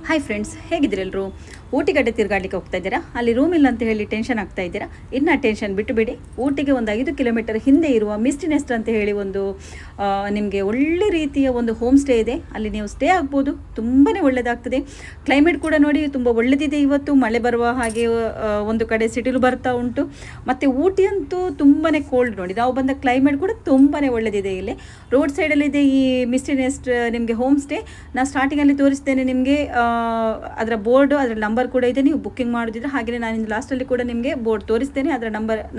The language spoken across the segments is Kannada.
ಹಾಯ್ ಫ್ರೆಂಡ್ಸ್, ಹೇಗಿದ್ದೀರಿ ಎಲ್ಲರೂ? ಊಟಿಗಡ್ಡೆ ತಿರುಗಾಡಲಿಕ್ಕೆ ಹೋಗ್ತಾ ಇದ್ದೀರಾ? ಅಲ್ಲಿ ರೂಮ್ ಇಲ್ಲ ಅಂತ ಹೇಳಿ ಟೆನ್ಷನ್ ಆಗ್ತಾ ಇದ್ದೀರಾ? ಇನ್ನು ಟೆನ್ಷನ್ ಬಿಟ್ಟುಬಿಡಿ. ಊಟಿಗೆ ಒಂದು 5 ಕಿಲೋಮೀಟರ್ ಹಿಂದೆ ಇರುವ ಮಿಸ್ಟಿ ನೆಸ್ಟ್ ಅಂತ ಹೇಳಿ ಒಂದು ನಿಮಗೆ ಒಳ್ಳೆ ರೀತಿಯ ಒಂದು ಹೋಮ್ ಸ್ಟೇ ಇದೆ. ಅಲ್ಲಿ ನೀವು ಸ್ಟೇ ಆಗ್ಬೋದು. ತುಂಬಾ ಒಳ್ಳೆಯದಾಗ್ತದೆ. ಕ್ಲೈಮೇಟ್ ಕೂಡ ನೋಡಿ ತುಂಬ ಒಳ್ಳೆದಿದೆ. ಇವತ್ತು ಮಳೆ ಬರುವ ಹಾಗೆ ಒಂದು ಕಡೆ ಸಿಟಿಲು ಬರ್ತಾ ಉಂಟು. ಮತ್ತು ಊಟಿ ಅಂತೂ ತುಂಬಾ ಕೋಲ್ಡ್ ನೋಡಿ. ನಾವು ಬಂದ ಕ್ಲೈಮೇಟ್ ಕೂಡ ತುಂಬಾ ಒಳ್ಳೆದಿದೆ. ಇಲ್ಲಿ ರೋಡ್ ಸೈಡಲ್ಲಿದೆ ಈ ಮಿಸ್ಟಿ ನೆಸ್ಟ್ ನಿಮಗೆ ಹೋಮ್ ಸ್ಟೇ. ನಾನು ಸ್ಟಾರ್ಟಿಂಗಲ್ಲಿ ತೋರಿಸ್ತೇನೆ ನಿಮಗೆ ಅದರ ಬೋರ್ಡು, ಅದರ ನಂಬರ್ ಕೂಡ ಇದೆ. ನೀವು ಬುಕ್ಕಿಂಗ್ ಮಾಡೋದಿದ್ರೆ ಹಾಗೆಯೇ ನಾನು ಲಾಸ್ಟಲ್ಲಿ ಕೂಡ ನಿಮಗೆ ಬೋರ್ಡ್ ತೋರಿಸ್ತೇನೆ. ಅದರ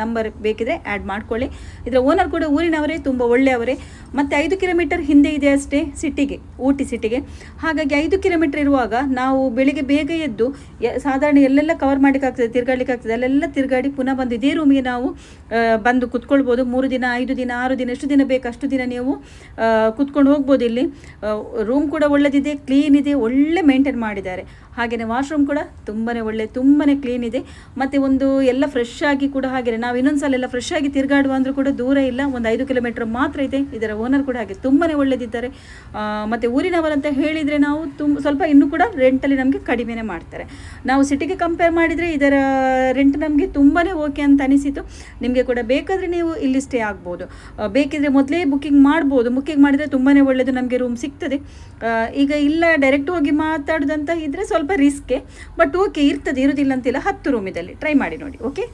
ನಂಬರ್ ಬೇಕಿದ್ರೆ ಆ್ಯಡ್ ಮಾಡ್ಕೊಳ್ಳಿ. ಇದರ ಓನರ್ ಕೂಡ ಊರಿನವರೇ, ತುಂಬ ಒಳ್ಳೆಯವರೇ. ಮತ್ತು 5 ಕಿಲೋಮೀಟರ್ ಹಿಂದೆ ಇದೆ ಅಷ್ಟೇ ಸಿಟಿಗೆ, ಊಟಿ ಸಿಟಿಗೆ. ಹಾಗಾಗಿ 5 ಕಿಲೋಮೀಟರ್ ಇರುವಾಗ ನಾವು ಬೆಳಿಗ್ಗೆ ಬೇಗ ಎದ್ದು ಸಾಧಾರಣ ಎಲ್ಲೆಲ್ಲ ಕವರ್ ಮಾಡಲಿಕ್ಕಾಗ್ತದೆ, ತಿರುಗಾಡಲಿಕ್ಕಾಗ್ತದೆ, ಅಲ್ಲೆಲ್ಲ ತಿರುಗಾಡಿ ಪುನಃ ಬಂದು ಇದೇ ರೂಮಿಗೆ ನಾವು ಬಂದು ಕುತ್ಕೊಳ್ಬೋದು. 3 ದಿನ, 5 ದಿನ, 6 ದಿನ, ಎಷ್ಟು ದಿನ ಬೇಕು ಅಷ್ಟು ದಿನ ನೀವು ಕುತ್ಕೊಂಡು ಹೋಗ್ಬೋದು. ಇಲ್ಲಿ ರೂಮ್ ಕೂಡ ಒಳ್ಳೆದಿದೆ, ಕ್ಲೀನ್ ಇದೆ, ಒಳ್ಳೆ ಮೇಂಟೈನ್ ಮಾಡಿದ್ದಾರೆ. ಹಾಗೆಯೇ ವಾಶ್ರೂಮ್ ಕೂಡ ತುಂಬಾ ತುಂಬಾ ಕ್ಲೀನ್ ಇದೆ. ಮತ್ತು ಒಂದು ಎಲ್ಲ ಫ್ರೆಶ್ ಆಗಿ ಕೂಡ ಹಾಗೆಯೇ ನಾವು ಇನ್ನೊಂದು ಸಲ ಎಲ್ಲ ಫ್ರೆಶ್ ಆಗಿ ತಿರುಗಾಡುವ ಅಂದರೂ ಕೂಡ ದೂರ ಇಲ್ಲ, ಒಂದು 5 ಕಿಲೋಮೀಟರ್ ಮಾತ್ರ ಇದೆ. ಇದರ ಓನರ್ ಕೂಡ ಹಾಗೆ ತುಂಬಾ ಒಳ್ಳೆದಿದ್ದಾರೆ. ಮತ್ತು ಊರಿನವರಂತ ಹೇಳಿದರೆ ನಾವು ಸ್ವಲ್ಪ ಇನ್ನೂ ಕೂಡ ರೆಂಟಲ್ಲಿ ನಮಗೆ ಕಡಿಮೆನೇ ಮಾಡ್ತಾರೆ. ನಾವು ಸಿಟಿಗೆ ಕಂಪೇರ್ ಮಾಡಿದರೆ ಇದರ ರೆಂಟ್ ನಮಗೆ ತುಂಬಾ ಓಕೆ ಅಂತ ಅನಿಸಿತು. ನಿಮಗೆ ಕೂಡ ಬೇಕಾದರೆ ನೀವು ಇಲ್ಲಿ ಸ್ಟೇ ಆಗ್ಬೋದು. ಬೇಕಿದ್ರೆ ಮೊದಲೇ ಬುಕ್ಕಿಂಗ್ ಮಾಡ್ಬೋದು. ಬುಕ್ಕಿಂಗ್ ಮಾಡಿದರೆ ತುಂಬಾ ಒಳ್ಳೆಯದು, ನಮಗೆ ರೂಮ್ ಸಿಗ್ತದೆ. ಈಗ ಇಲ್ಲ ಡೈರೆಕ್ಟ್ ಹೋಗಿ ಮಾತಾಡೋದಂತ ಇದ್ದರೆ ಸ್ವಲ್ಪ ರಿಸ್ಕೆ, ಬಟ್ ಓಕೆ ಇರ್ತದೆ, ಇರೋದಿಲ್ಲ ಅಂತಿಲ್ಲ. 10 ರೂಮ್ ಇದರಲ್ಲಿ ಟ್ರೈ ಮಾಡಿ ನೋಡಿ. ಓಕೆ.